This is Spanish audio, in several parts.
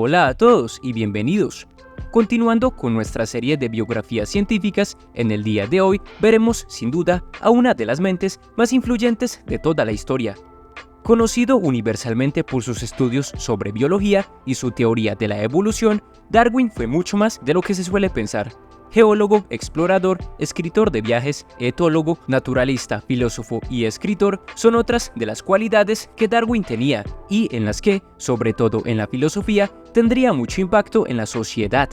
Hola a todos y bienvenidos. Continuando con nuestra serie de biografías científicas, en el día de hoy veremos sin duda a una de las mentes más influyentes de toda la historia. Conocido universalmente por sus estudios sobre biología y su teoría de la evolución, Darwin fue mucho más de lo que se suele pensar. Geólogo, explorador, escritor de viajes, etólogo, naturalista, filósofo y escritor son otras de las cualidades que Darwin tenía y en las que, sobre todo en la filosofía, tendría mucho impacto en la sociedad.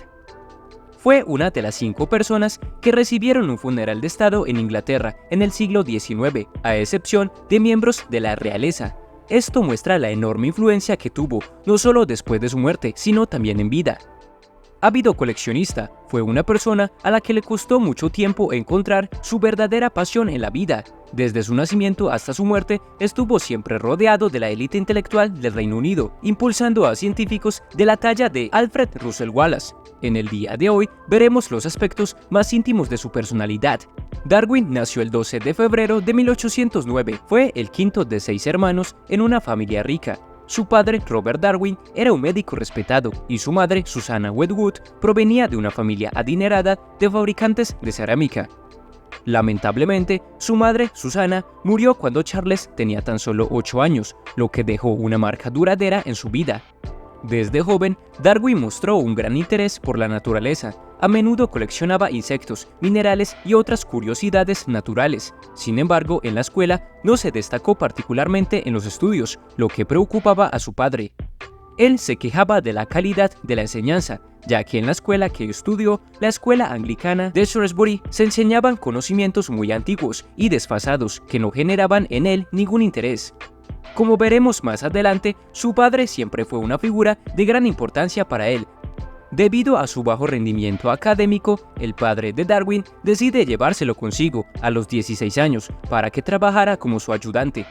Fue una de las 5 personas que recibieron un funeral de Estado en Inglaterra en el siglo XIX, a excepción de miembros de la realeza. Esto muestra la enorme influencia que tuvo, no solo después de su muerte, sino también en vida. Ávido coleccionista, fue una persona a la que le costó mucho tiempo encontrar su verdadera pasión en la vida. Desde su nacimiento hasta su muerte, estuvo siempre rodeado de la élite intelectual del Reino Unido, impulsando a científicos de la talla de Alfred Russel Wallace. En el día de hoy veremos los aspectos más íntimos de su personalidad. Darwin nació el 12 de febrero de 1809, fue el quinto de 6 hermanos en una familia rica. Su padre, Robert Darwin, era un médico respetado y su madre, Susanna Wedgwood, provenía de una familia adinerada de fabricantes de cerámica. Lamentablemente, su madre, Susanna, murió cuando Charles tenía tan solo 8 años, lo que dejó una marca duradera en su vida. Desde joven, Darwin mostró un gran interés por la naturaleza. A menudo coleccionaba insectos, minerales y otras curiosidades naturales. Sin embargo, en la escuela no se destacó particularmente en los estudios, lo que preocupaba a su padre. Él se quejaba de la calidad de la enseñanza, ya que en la escuela que estudió, la escuela anglicana de Shrewsbury, se enseñaban conocimientos muy antiguos y desfasados que no generaban en él ningún interés. Como veremos más adelante, su padre siempre fue una figura de gran importancia para él. Debido a su bajo rendimiento académico, el padre de Darwin decide llevárselo consigo a los 16 años para que trabajara como su ayudante.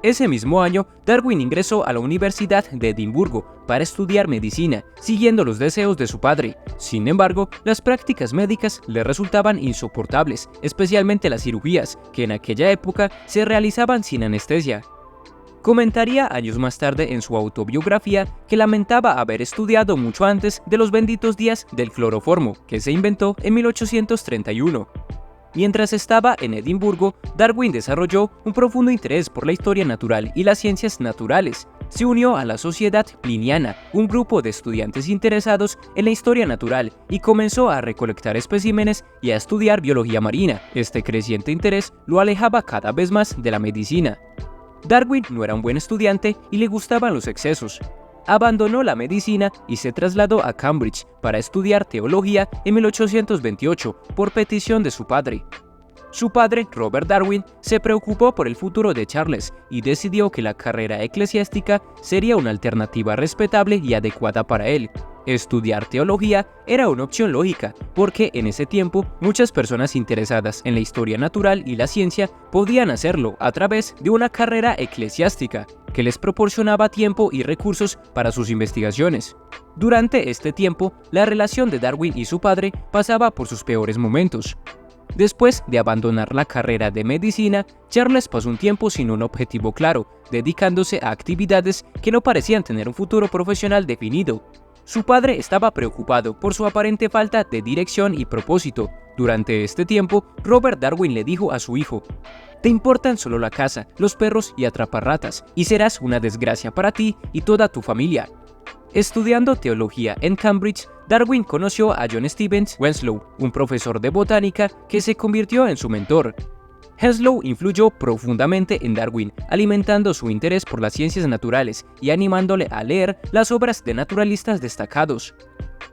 Ese mismo año, Darwin ingresó a la Universidad de Edimburgo para estudiar medicina, siguiendo los deseos de su padre. Sin embargo, las prácticas médicas le resultaban insoportables, especialmente las cirugías, que en aquella época se realizaban sin anestesia. Comentaría años más tarde en su autobiografía que lamentaba haber estudiado mucho antes de los benditos días del cloroformo, que se inventó en 1831. Mientras estaba en Edimburgo, Darwin desarrolló un profundo interés por la historia natural y las ciencias naturales. Se unió a la Sociedad Pliniana, un grupo de estudiantes interesados en la historia natural, y comenzó a recolectar especímenes y a estudiar biología marina. Este creciente interés lo alejaba cada vez más de la medicina. Darwin no era un buen estudiante y le gustaban los excesos. Abandonó la medicina y se trasladó a Cambridge para estudiar teología en 1828 por petición de su padre. Su padre, Robert Darwin, se preocupó por el futuro de Charles y decidió que la carrera eclesiástica sería una alternativa respetable y adecuada para él. Estudiar teología era una opción lógica, porque en ese tiempo muchas personas interesadas en la historia natural y la ciencia podían hacerlo a través de una carrera eclesiástica, que les proporcionaba tiempo y recursos para sus investigaciones. Durante este tiempo, la relación de Darwin y su padre pasaba por sus peores momentos. Después de abandonar la carrera de medicina, Charles pasó un tiempo sin un objetivo claro, dedicándose a actividades que no parecían tener un futuro profesional definido. Su padre estaba preocupado por su aparente falta de dirección y propósito. Durante este tiempo, Robert Darwin le dijo a su hijo: «Te importan solo la caza, los perros y atraparratas, y serás una desgracia para ti y toda tu familia». Estudiando teología en Cambridge, Darwin conoció a John Stevens Henslow, un profesor de botánica que se convirtió en su mentor. Henslow influyó profundamente en Darwin, alimentando su interés por las ciencias naturales y animándole a leer las obras de naturalistas destacados.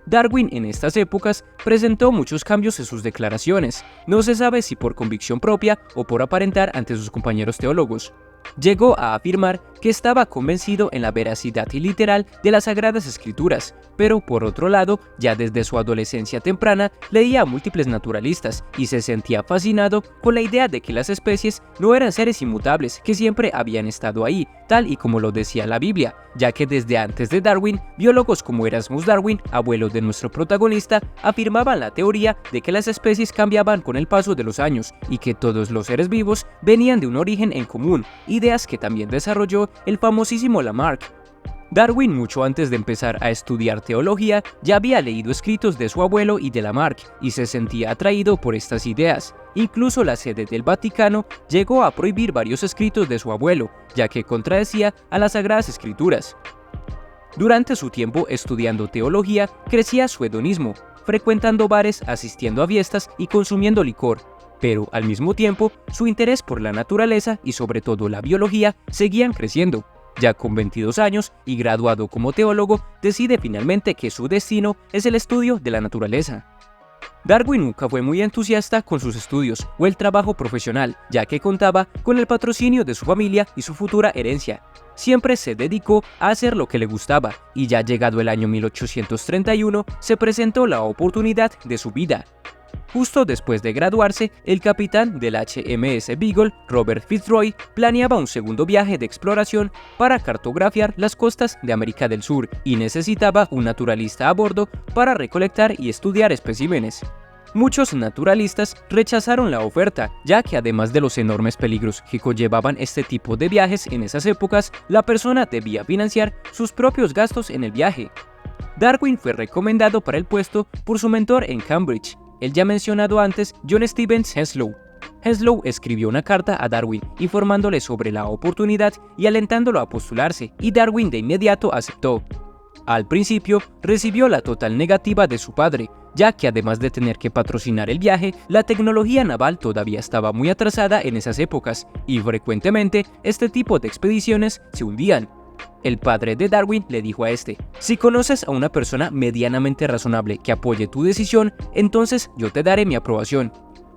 Darwin en estas épocas presentó muchos cambios en sus declaraciones, no se sabe si por convicción propia o por aparentar ante sus compañeros teólogos. Llegó a afirmar que estaba convencido en la veracidad literal de las Sagradas Escrituras, pero por otro lado, ya desde su adolescencia temprana, leía a múltiples naturalistas y se sentía fascinado con la idea de que las especies no eran seres inmutables que siempre habían estado ahí, tal y como lo decía la Biblia, ya que desde antes de Darwin, biólogos como Erasmus Darwin, abuelo de nuestro protagonista, afirmaban la teoría de que las especies cambiaban con el paso de los años y que todos los seres vivos venían de un origen en común, ideas que también desarrolló el famosísimo Lamarck. Darwin, mucho antes de empezar a estudiar teología, ya había leído escritos de su abuelo y de Lamarck y se sentía atraído por estas ideas. Incluso la sede del Vaticano llegó a prohibir varios escritos de su abuelo, ya que contradecía a las Sagradas Escrituras. Durante su tiempo estudiando teología, crecía su hedonismo, frecuentando bares, asistiendo a fiestas y consumiendo licor. Pero al mismo tiempo, su interés por la naturaleza y sobre todo la biología seguían creciendo. Ya con 22 años y graduado como teólogo, decide finalmente que su destino es el estudio de la naturaleza. Darwin nunca fue muy entusiasta con sus estudios o el trabajo profesional, ya que contaba con el patrocinio de su familia y su futura herencia. Siempre se dedicó a hacer lo que le gustaba, y ya llegado el año 1831, se presentó la oportunidad de su vida. Justo después de graduarse, el capitán del HMS Beagle, Robert Fitzroy, planeaba un segundo viaje de exploración para cartografiar las costas de América del Sur y necesitaba un naturalista a bordo para recolectar y estudiar especímenes. Muchos naturalistas rechazaron la oferta, ya que además de los enormes peligros que conllevaban este tipo de viajes en esas épocas, la persona debía financiar sus propios gastos en el viaje. Darwin fue recomendado para el puesto por su mentor en Cambridge, el ya mencionado antes John Stevens Henslow. Henslow escribió una carta a Darwin informándole sobre la oportunidad y alentándolo a postularse, y Darwin de inmediato aceptó. Al principio, recibió la total negativa de su padre, ya que además de tener que patrocinar el viaje, la tecnología naval todavía estaba muy atrasada en esas épocas, y frecuentemente este tipo de expediciones se hundían. El padre de Darwin le dijo a este: "Si conoces a una persona medianamente razonable que apoye tu decisión, entonces yo te daré mi aprobación".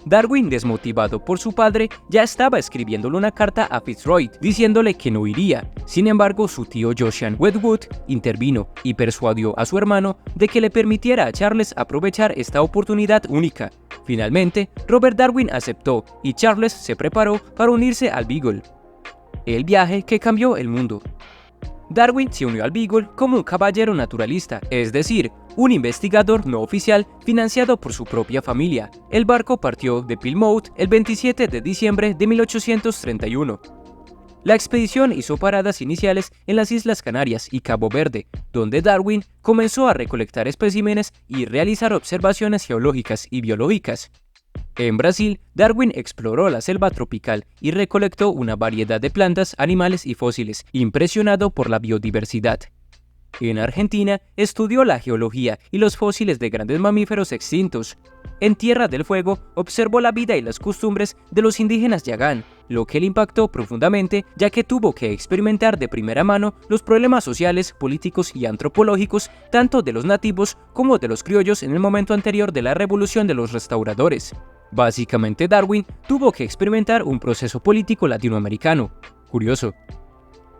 Darwin, desmotivado por su padre, ya estaba escribiéndole una carta a Fitzroy diciéndole que no iría. Sin embargo, su tío Josiah Wedgwood intervino y persuadió a su hermano de que le permitiera a Charles aprovechar esta oportunidad única. Finalmente, Robert Darwin aceptó y Charles se preparó para unirse al Beagle. El viaje que cambió el mundo. Darwin se unió al Beagle como un caballero naturalista, es decir, un investigador no oficial financiado por su propia familia. El barco partió de Plymouth el 27 de diciembre de 1831. La expedición hizo paradas iniciales en las Islas Canarias y Cabo Verde, donde Darwin comenzó a recolectar especímenes y realizar observaciones geológicas y biológicas. En Brasil, Darwin exploró la selva tropical y recolectó una variedad de plantas, animales y fósiles, impresionado por la biodiversidad. En Argentina, estudió la geología y los fósiles de grandes mamíferos extintos. En Tierra del Fuego, observó la vida y las costumbres de los indígenas Yagán, lo que le impactó profundamente, ya que tuvo que experimentar de primera mano los problemas sociales, políticos y antropológicos tanto de los nativos como de los criollos en el momento anterior de la revolución de los restauradores. Básicamente, Darwin tuvo que experimentar un proceso político latinoamericano. Curioso.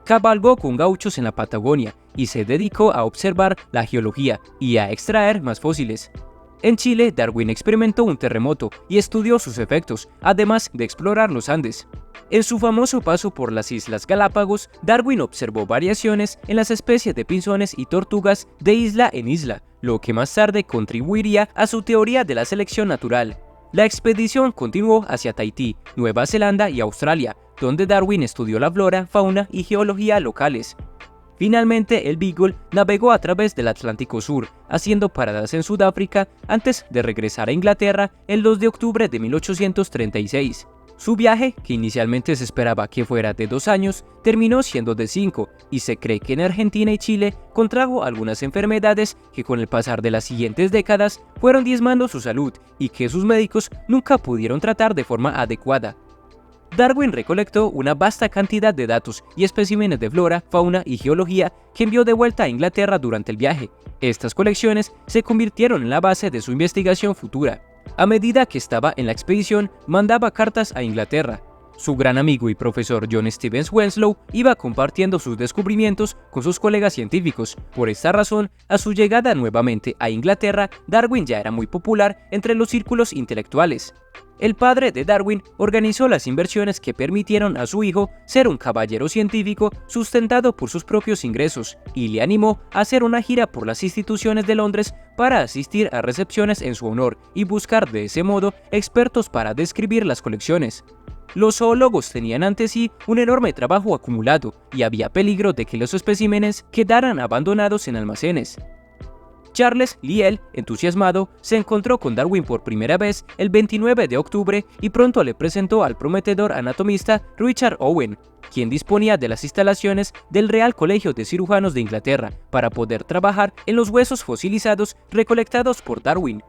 Cabalgó con gauchos en la Patagonia y se dedicó a observar la geología y a extraer más fósiles. En Chile, Darwin experimentó un terremoto y estudió sus efectos, además de explorar los Andes. En su famoso paso por las Islas Galápagos, Darwin observó variaciones en las especies de pinzones y tortugas de isla en isla, lo que más tarde contribuiría a su teoría de la selección natural. La expedición continuó hacia Tahití, Nueva Zelanda y Australia, donde Darwin estudió la flora, fauna y geología locales. Finalmente, el Beagle navegó a través del Atlántico Sur, haciendo paradas en Sudáfrica antes de regresar a Inglaterra el 2 de octubre de 1836. Su viaje, que inicialmente se esperaba que fuera de 2 años, terminó siendo de 5, y se cree que en Argentina y Chile contrajo algunas enfermedades que con el pasar de las siguientes décadas fueron diezmando su salud y que sus médicos nunca pudieron tratar de forma adecuada. Darwin recolectó una vasta cantidad de datos y especímenes de flora, fauna y geología que envió de vuelta a Inglaterra durante el viaje. Estas colecciones se convirtieron en la base de su investigación futura. A medida que estaba en la expedición, mandaba cartas a Inglaterra. Su gran amigo y profesor John Stevens Henslow iba compartiendo sus descubrimientos con sus colegas científicos. Por esta razón, a su llegada nuevamente a Inglaterra, Darwin ya era muy popular entre los círculos intelectuales. El padre de Darwin organizó las inversiones que permitieron a su hijo ser un caballero científico sustentado por sus propios ingresos y le animó a hacer una gira por las instituciones de Londres para asistir a recepciones en su honor y buscar de ese modo expertos para describir las colecciones. Los zoólogos tenían ante sí un enorme trabajo acumulado y había peligro de que los especímenes quedaran abandonados en almacenes. Charles Lyell, entusiasmado, se encontró con Darwin por primera vez el 29 de octubre y pronto le presentó al prometedor anatomista Richard Owen, quien disponía de las instalaciones del Real Colegio de Cirujanos de Inglaterra para poder trabajar en los huesos fosilizados recolectados por Darwin.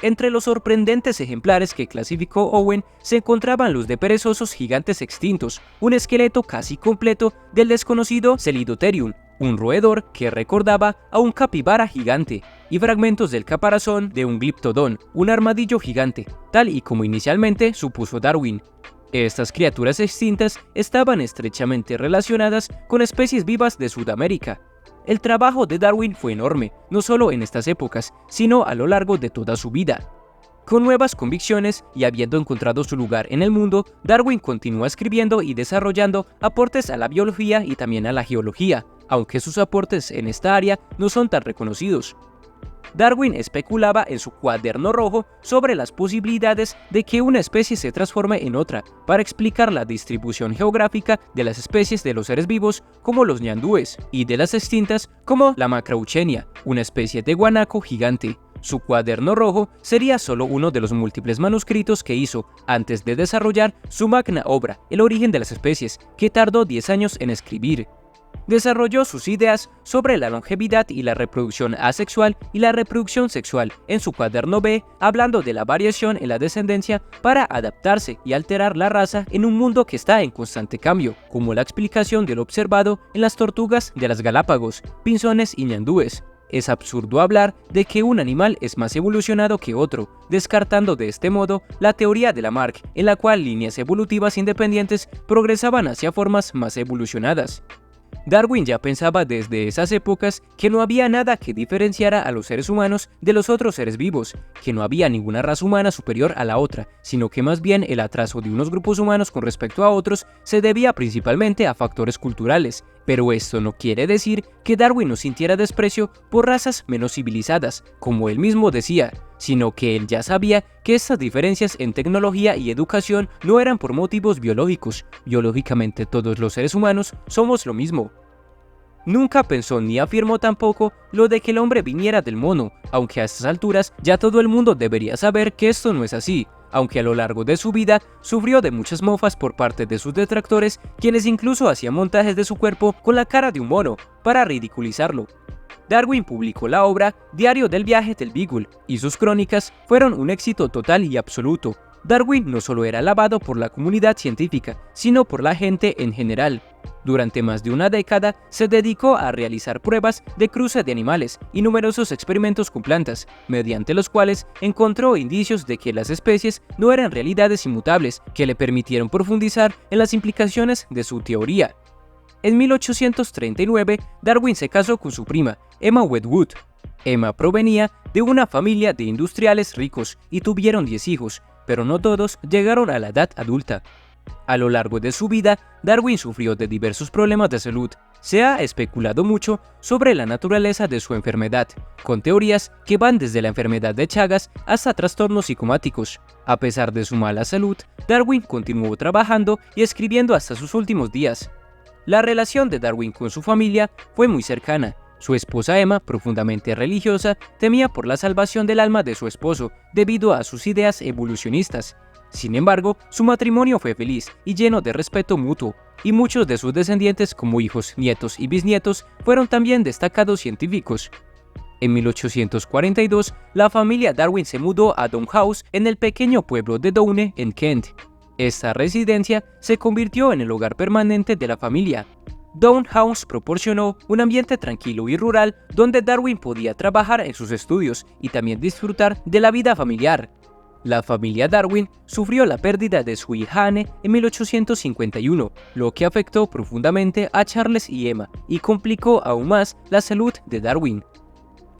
Entre los sorprendentes ejemplares que clasificó Owen se encontraban los de perezosos gigantes extintos, un esqueleto casi completo del desconocido Celidotherium, un roedor que recordaba a un capibara gigante, y fragmentos del caparazón de un gliptodón, un armadillo gigante, tal y como inicialmente supuso Darwin. Estas criaturas extintas estaban estrechamente relacionadas con especies vivas de Sudamérica. El trabajo de Darwin fue enorme, no solo en estas épocas, sino a lo largo de toda su vida. Con nuevas convicciones y habiendo encontrado su lugar en el mundo, Darwin continúa escribiendo y desarrollando aportes a la biología y también a la geología, aunque sus aportes en esta área no son tan reconocidos. Darwin especulaba en su cuaderno rojo sobre las posibilidades de que una especie se transforme en otra para explicar la distribución geográfica de las especies de los seres vivos como los ñandúes y de las extintas como la Macrauchenia, una especie de guanaco gigante. Su cuaderno rojo sería solo uno de los múltiples manuscritos que hizo antes de desarrollar su magna obra, El origen de las especies, que tardó 10 años en escribir. Desarrolló sus ideas sobre la longevidad y la reproducción asexual y la reproducción sexual en su cuaderno B, hablando de la variación en la descendencia para adaptarse y alterar la raza en un mundo que está en constante cambio, como la explicación de lo observado en las tortugas de las Galápagos, pinzones y ñandúes. Es absurdo hablar de que un animal es más evolucionado que otro, descartando de este modo la teoría de Lamarck, en la cual líneas evolutivas independientes progresaban hacia formas más evolucionadas. Darwin ya pensaba desde esas épocas que no había nada que diferenciara a los seres humanos de los otros seres vivos, que no había ninguna raza humana superior a la otra, sino que más bien el atraso de unos grupos humanos con respecto a otros se debía principalmente a factores culturales, pero esto no quiere decir que Darwin no sintiera desprecio por razas menos civilizadas, como él mismo decía, sino que él ya sabía que estas diferencias en tecnología y educación no eran por motivos biológicos. Biológicamente todos los seres humanos somos lo mismo. Nunca pensó ni afirmó tampoco lo de que el hombre viniera del mono, aunque a estas alturas ya todo el mundo debería saber que esto no es así, aunque a lo largo de su vida sufrió de muchas mofas por parte de sus detractores, quienes incluso hacían montajes de su cuerpo con la cara de un mono para ridiculizarlo. Darwin publicó la obra Diario del viaje del Beagle, y sus crónicas fueron un éxito total y absoluto. Darwin no solo era alabado por la comunidad científica, sino por la gente en general. Durante más de una década se dedicó a realizar pruebas de cruce de animales y numerosos experimentos con plantas, mediante los cuales encontró indicios de que las especies no eran realidades inmutables que le permitieron profundizar en las implicaciones de su teoría. En 1839, Darwin se casó con su prima, Emma Wedgwood. Emma provenía de una familia de industriales ricos y tuvieron 10 hijos, pero no todos llegaron a la edad adulta. A lo largo de su vida, Darwin sufrió de diversos problemas de salud. Se ha especulado mucho sobre la naturaleza de su enfermedad, con teorías que van desde la enfermedad de Chagas hasta trastornos psicomáticos. A pesar de su mala salud, Darwin continuó trabajando y escribiendo hasta sus últimos días. La relación de Darwin con su familia fue muy cercana. Su esposa Emma, profundamente religiosa, temía por la salvación del alma de su esposo debido a sus ideas evolucionistas. Sin embargo, su matrimonio fue feliz y lleno de respeto mutuo, y muchos de sus descendientes como hijos, nietos y bisnietos fueron también destacados científicos. En 1842, la familia Darwin se mudó a Down House en el pequeño pueblo de Doune, en Kent. Esta residencia se convirtió en el hogar permanente de la familia. Down House proporcionó un ambiente tranquilo y rural donde Darwin podía trabajar en sus estudios y también disfrutar de la vida familiar. La familia Darwin sufrió la pérdida de su hija Anne en 1851, lo que afectó profundamente a Charles y Emma y complicó aún más la salud de Darwin.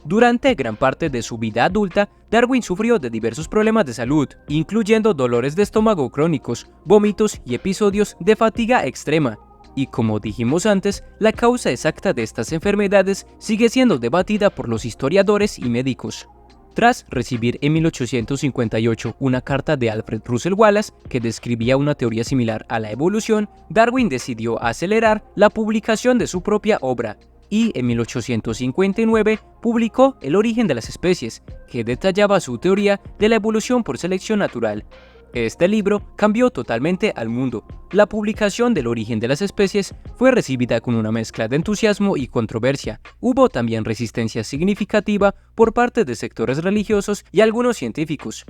Durante gran parte de su vida adulta, Darwin sufrió de diversos problemas de salud, incluyendo dolores de estómago crónicos, vómitos y episodios de fatiga extrema. Y como dijimos antes, la causa exacta de estas enfermedades sigue siendo debatida por los historiadores y médicos. Tras recibir en 1858 una carta de Alfred Russel Wallace que describía una teoría similar a la evolución, Darwin decidió acelerar la publicación de su propia obra y en 1859 publicó El origen de las especies, que detallaba su teoría de la evolución por selección natural. Este libro cambió totalmente al mundo. La publicación del origen de las especies fue recibida con una mezcla de entusiasmo y controversia. Hubo también resistencia significativa por parte de sectores religiosos y algunos científicos.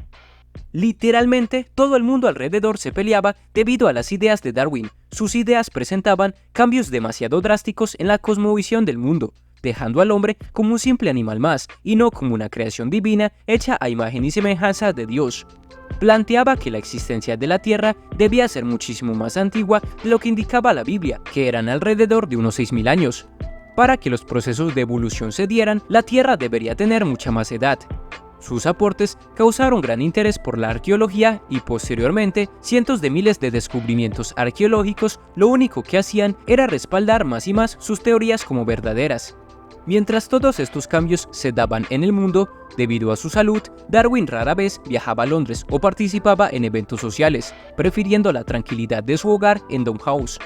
Literalmente, todo el mundo alrededor se peleaba debido a las ideas de Darwin. Sus ideas presentaban cambios demasiado drásticos en la cosmovisión del mundo, dejando al hombre como un simple animal más y no como una creación divina hecha a imagen y semejanza de Dios. Planteaba que la existencia de la Tierra debía ser muchísimo más antigua de lo que indicaba la Biblia, que eran alrededor de unos 6.000 años. Para que los procesos de evolución se dieran, la Tierra debería tener mucha más edad. Sus aportes causaron gran interés por la arqueología y posteriormente cientos de miles de descubrimientos arqueológicos lo único que hacían era respaldar más y más sus teorías como verdaderas. Mientras todos estos cambios se daban en el mundo, debido a su salud, Darwin rara vez viajaba a Londres o participaba en eventos sociales, prefiriendo la tranquilidad de su hogar en Dome House.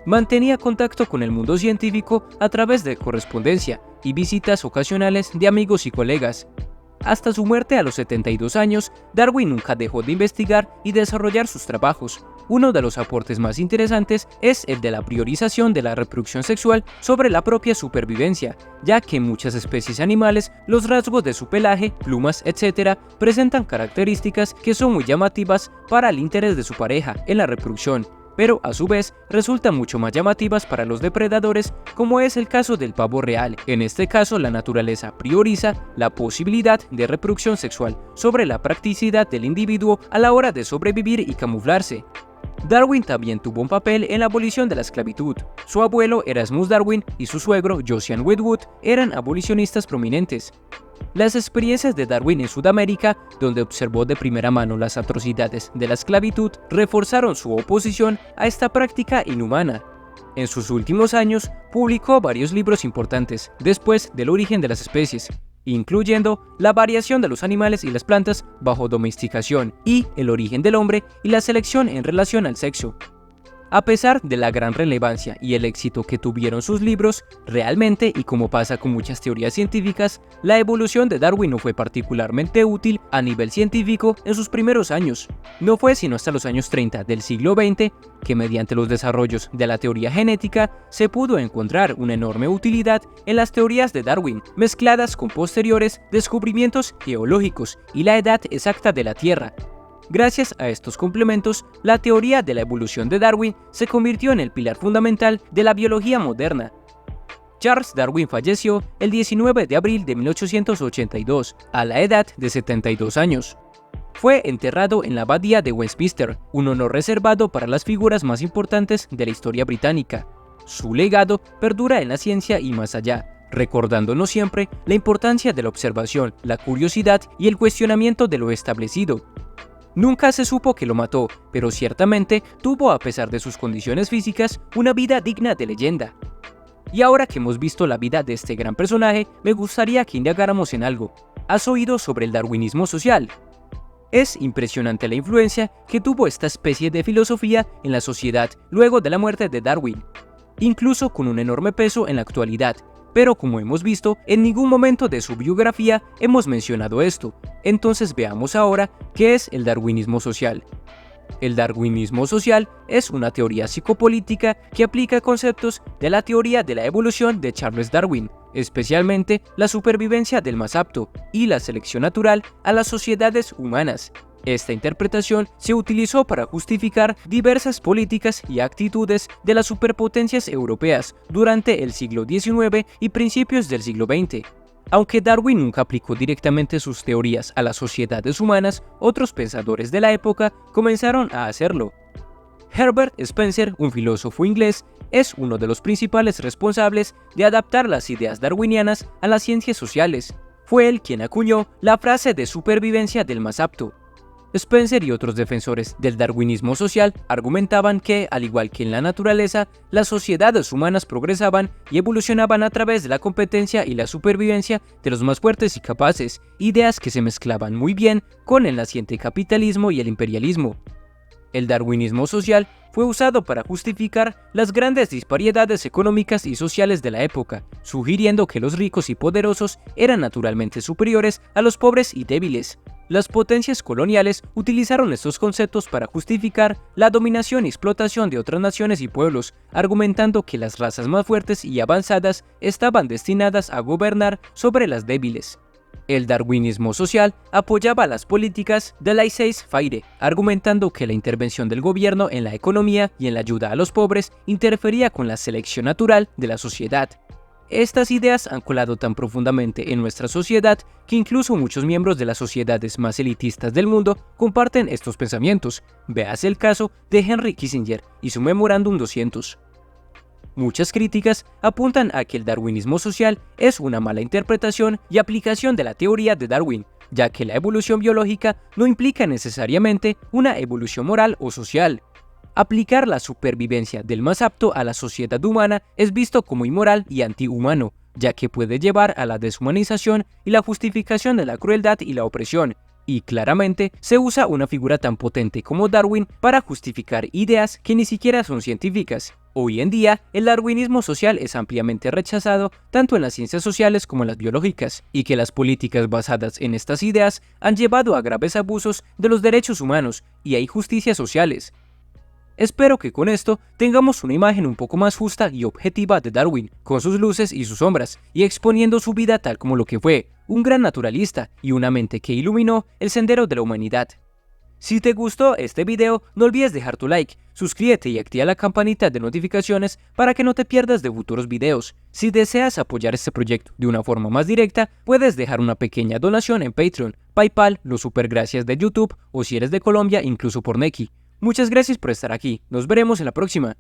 Mantenía contacto con el mundo científico a través de correspondencia y visitas ocasionales de amigos y colegas. Hasta su muerte a los 72 años, Darwin nunca dejó de investigar y desarrollar sus trabajos. Uno de los aportes más interesantes es el de la priorización de la reproducción sexual sobre la propia supervivencia, ya que en muchas especies animales los rasgos de su pelaje, plumas, etc. presentan características que son muy llamativas para el interés de su pareja en la reproducción, pero a su vez resultan mucho más llamativas para los depredadores, como es el caso del pavo real. En este caso, la naturaleza prioriza la posibilidad de reproducción sexual sobre la practicidad del individuo a la hora de sobrevivir y camuflarse. Darwin también tuvo un papel en la abolición de la esclavitud. Su abuelo Erasmus Darwin y su suegro Josiah Wedgwood eran abolicionistas prominentes. Las experiencias de Darwin en Sudamérica, donde observó de primera mano las atrocidades de la esclavitud, reforzaron su oposición a esta práctica inhumana. En sus últimos años, publicó varios libros importantes después del origen de las especies, incluyendo La variación de los animales y las plantas bajo domesticación y El origen del hombre y la selección en relación al sexo. A pesar de la gran relevancia y el éxito que tuvieron sus libros, realmente, y como pasa con muchas teorías científicas, la evolución de Darwin no fue particularmente útil a nivel científico en sus primeros años. No fue sino hasta los años 30 del siglo XX que mediante los desarrollos de la teoría genética se pudo encontrar una enorme utilidad en las teorías de Darwin, mezcladas con posteriores descubrimientos geológicos y la edad exacta de la Tierra. Gracias a estos complementos, la teoría de la evolución de Darwin se convirtió en el pilar fundamental de la biología moderna. Charles Darwin falleció el 19 de abril de 1882, a la edad de 72 años. Fue enterrado en la abadía de Westminster, un honor reservado para las figuras más importantes de la historia británica. Su legado perdura en la ciencia y más allá, recordándonos siempre la importancia de la observación, la curiosidad y el cuestionamiento de lo establecido. Nunca se supo que lo mató, pero ciertamente tuvo, a pesar de sus condiciones físicas, una vida digna de leyenda. Y ahora que hemos visto la vida de este gran personaje, me gustaría que indagáramos en algo. ¿Has oído sobre el darwinismo social? Es impresionante la influencia que tuvo esta especie de filosofía en la sociedad luego de la muerte de Darwin, incluso con un enorme peso en la actualidad. Pero como hemos visto, en ningún momento de su biografía hemos mencionado esto. Entonces veamos ahora qué es el darwinismo social. El darwinismo social es una teoría psicopolítica que aplica conceptos de la teoría de la evolución de Charles Darwin, especialmente la supervivencia del más apto y la selección natural a las sociedades humanas. Esta interpretación se utilizó para justificar diversas políticas y actitudes de las superpotencias europeas durante el siglo XIX y principios del siglo XX. Aunque Darwin nunca aplicó directamente sus teorías a las sociedades humanas, otros pensadores de la época comenzaron a hacerlo. Herbert Spencer, un filósofo inglés, es uno de los principales responsables de adaptar las ideas darwinianas a las ciencias sociales. Fue él quien acuñó la frase de supervivencia del más apto. Spencer y otros defensores del darwinismo social argumentaban que, al igual que en la naturaleza, las sociedades humanas progresaban y evolucionaban a través de la competencia y la supervivencia de los más fuertes y capaces, ideas que se mezclaban muy bien con el naciente capitalismo y el imperialismo. El darwinismo social fue usado para justificar las grandes disparidades económicas y sociales de la época, sugiriendo que los ricos y poderosos eran naturalmente superiores a los pobres y débiles. Las potencias coloniales utilizaron estos conceptos para justificar la dominación y explotación de otras naciones y pueblos, argumentando que las razas más fuertes y avanzadas estaban destinadas a gobernar sobre las débiles. El darwinismo social apoyaba las políticas de laissez-faire, argumentando que la intervención del gobierno en la economía y en la ayuda a los pobres interfería con la selección natural de la sociedad. Estas ideas han colado tan profundamente en nuestra sociedad que incluso muchos miembros de las sociedades más elitistas del mundo comparten estos pensamientos. Véase el caso de Henry Kissinger y su Memorándum 200. Muchas críticas apuntan a que el darwinismo social es una mala interpretación y aplicación de la teoría de Darwin, ya que la evolución biológica no implica necesariamente una evolución moral o social. Aplicar la supervivencia del más apto a la sociedad humana es visto como inmoral y antihumano, ya que puede llevar a la deshumanización y la justificación de la crueldad y la opresión, y claramente se usa una figura tan potente como Darwin para justificar ideas que ni siquiera son científicas. Hoy en día, el darwinismo social es ampliamente rechazado tanto en las ciencias sociales como en las biológicas, y que las políticas basadas en estas ideas han llevado a graves abusos de los derechos humanos y a injusticias sociales. Espero que con esto tengamos una imagen un poco más justa y objetiva de Darwin, con sus luces y sus sombras, y exponiendo su vida tal como lo que fue, un gran naturalista y una mente que iluminó el sendero de la humanidad. Si te gustó este video, no olvides dejar tu like, suscríbete y activa la campanita de notificaciones para que no te pierdas de futuros videos. Si deseas apoyar este proyecto de una forma más directa, puedes dejar una pequeña donación en Patreon, PayPal, los supergracias de YouTube o si eres de Colombia, incluso por Nequi. Muchas gracias por estar aquí, nos veremos en la próxima.